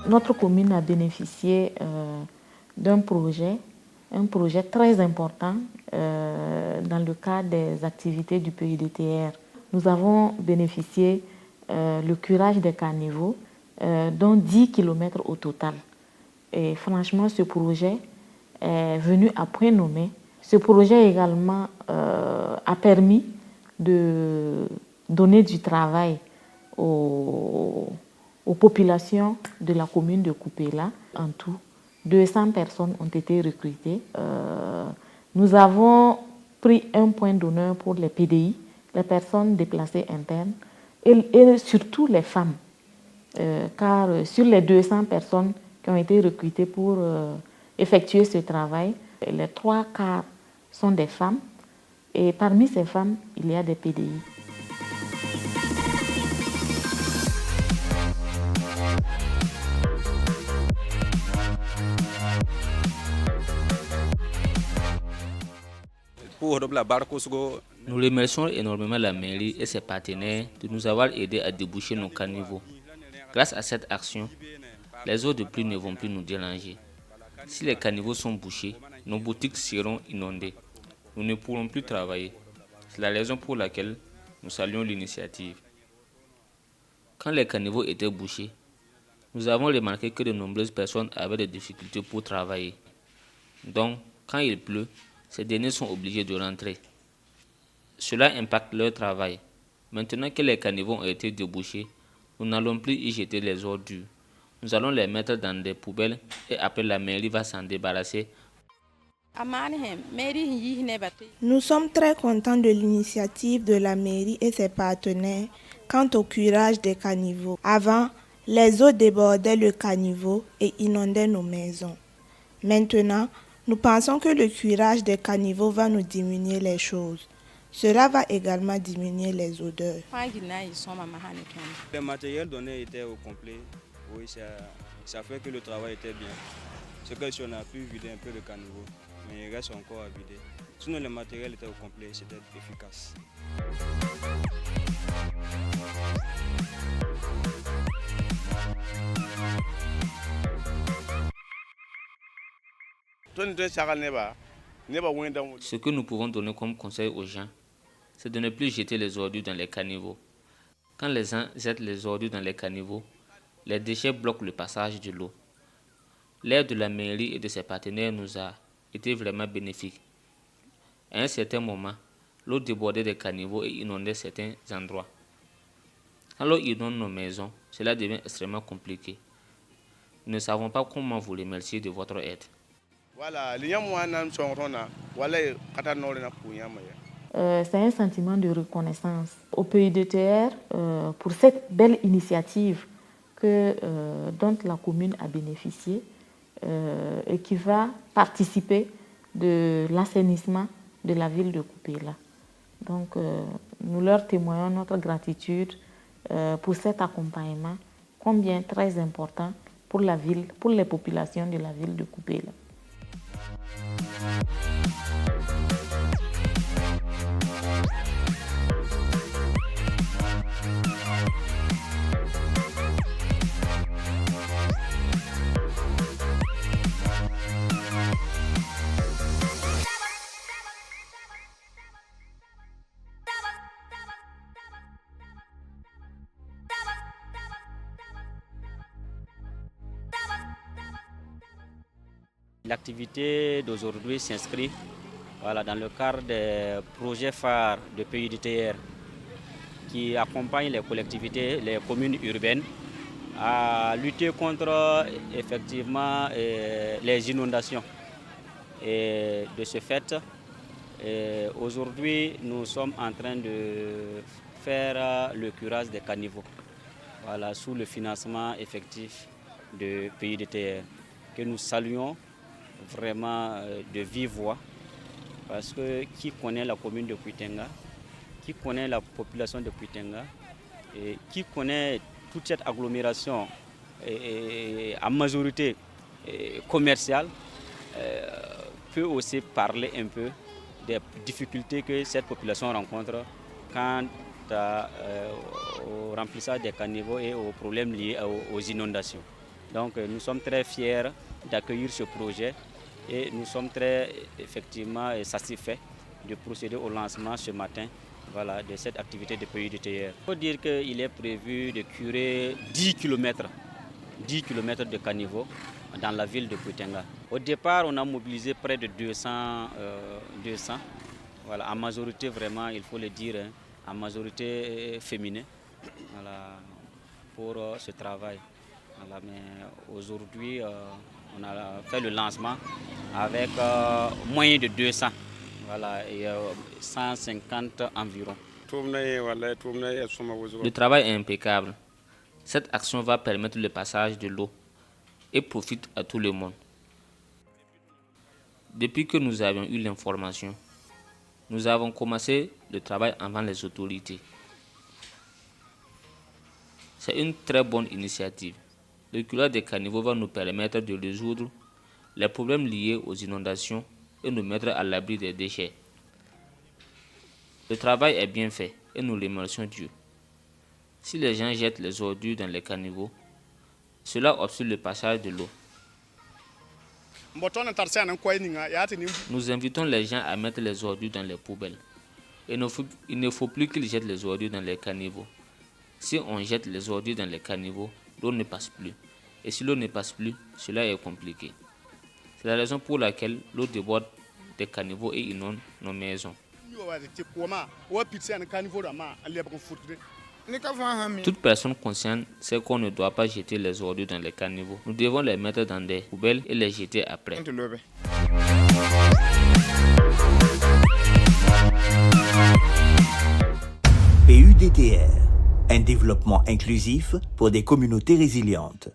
notre commune a bénéficié d'un un projet très important dans le cadre des activités du PUDTR. Nous avons bénéficié le curage des caniveaux, dont 10 km au total. Et franchement, ce projet est venu à point nommé. Ce projet également a permis de donner du travail aux populations de la commune de Kupéla. En tout, 200 personnes ont été recrutées. Nous avons pris un point d'honneur pour les PDI, les personnes déplacées internes, et surtout les femmes. Car sur les 200 personnes qui ont été recrutées pour effectuer ce travail, les 3/4 sont des femmes. Et parmi ces femmes, il y a des PDI. Nous remercions énormément la mairie et ses partenaires de nous avoir aidés à déboucher nos caniveaux. Grâce à cette action, les eaux de pluie ne vont plus nous déranger. Si les caniveaux sont bouchés, nos boutiques seront inondées. Nous ne pourrons plus travailler. C'est la raison pour laquelle nous saluons l'initiative. Quand les caniveaux étaient bouchés, nous avons remarqué que de nombreuses personnes avaient des difficultés pour travailler. Donc, quand il pleut, ces derniers sont obligés de rentrer. Cela impacte leur travail. Maintenant que les caniveaux ont été débouchés, nous n'allons plus y jeter les ordures. Nous allons les mettre dans des poubelles et après la mairie va s'en débarrasser. Nous sommes très contents de l'initiative de la mairie et ses partenaires quant au curage des caniveaux. Avant, les eaux débordaient le caniveau et inondaient nos maisons. Maintenant, nous pensons que le curage des caniveaux va nous diminuer les choses. Cela va également diminuer les odeurs. Le matériel donné était au complet. Oui, ça fait que le travail était bien. C'est que si on a pu vider un peu le caniveau, mais il reste encore à vider. Sinon, le matériel était au complet, c'était efficace. Ce que nous pouvons donner comme conseil aux gens, c'est de ne plus jeter les ordures dans les caniveaux. Quand les gens jettent les ordures dans les caniveaux, les déchets bloquent le passage de l'eau. L'aide de la mairie et de ses partenaires nous a été vraiment bénéfique. À un certain moment, l'eau débordait des caniveaux et inondait certains endroits. Quand l'eau inonde nos maisons, cela devient extrêmement compliqué. Nous ne savons pas comment vous remercier de votre aide. C'est un sentiment de reconnaissance au PUDTR pour cette belle initiative dont la commune a bénéficié et qui va participer de l'assainissement de la ville de Kupéla. Donc, nous leur témoignons notre gratitude pour cet accompagnement, combien très important pour la ville, pour les populations de la ville de Kupéla. L'activité d'aujourd'hui s'inscrit dans le cadre des projets phares de PUDTR qui accompagnent les collectivités, les communes urbaines à lutter contre effectivement les inondations. Et de ce fait, aujourd'hui, nous sommes en train de faire le curage des caniveaux sous le financement effectif de PUDTR que nous saluons vraiment de vive voix, parce que qui connaît la commune de Kuitenga, qui connaît la population de Kuitenga, et qui connaît toute cette agglomération en majorité commerciale, peut aussi parler un peu des difficultés que cette population rencontre quant au remplissage des caniveaux et aux problèmes liés aux inondations. Donc nous sommes très fiers d'accueillir ce projet et nous sommes très effectivement satisfaits de procéder au lancement ce matin de cette activité de PUDTR. Il faut dire qu'il est prévu de curer 10 km de caniveaux dans la ville de Poutenga. Au départ, on a mobilisé près de 200. En majorité, vraiment, il faut le dire, en majorité féminin pour ce travail. Mais aujourd'hui, on a fait le lancement avec moins de 200, et 150 environ. Le travail est impeccable. Cette action va permettre le passage de l'eau et profite à tout le monde. Depuis que nous avions eu l'information, nous avons commencé le travail avant les autorités. C'est une très bonne initiative. Le curage des caniveaux va nous permettre de résoudre les problèmes liés aux inondations et nous mettre à l'abri des déchets. Le travail est bien fait et nous remercions Dieu. Si les gens jettent les ordures dans les caniveaux, cela obstrue le passage de l'eau. Nous invitons les gens à mettre les ordures dans les poubelles. Il ne faut plus qu'ils jettent les ordures dans les caniveaux. Si on jette les ordures dans les caniveaux, l'eau ne passe plus. Et si l'eau ne passe plus, cela est compliqué. C'est la raison pour laquelle l'eau déborde des caniveaux et inonde nos maisons. Toute personne consciente sait qu'on ne doit pas jeter les ordures dans les caniveaux. Nous devons les mettre dans des poubelles et les jeter après. PUDTR, un développement inclusif pour des communautés résilientes.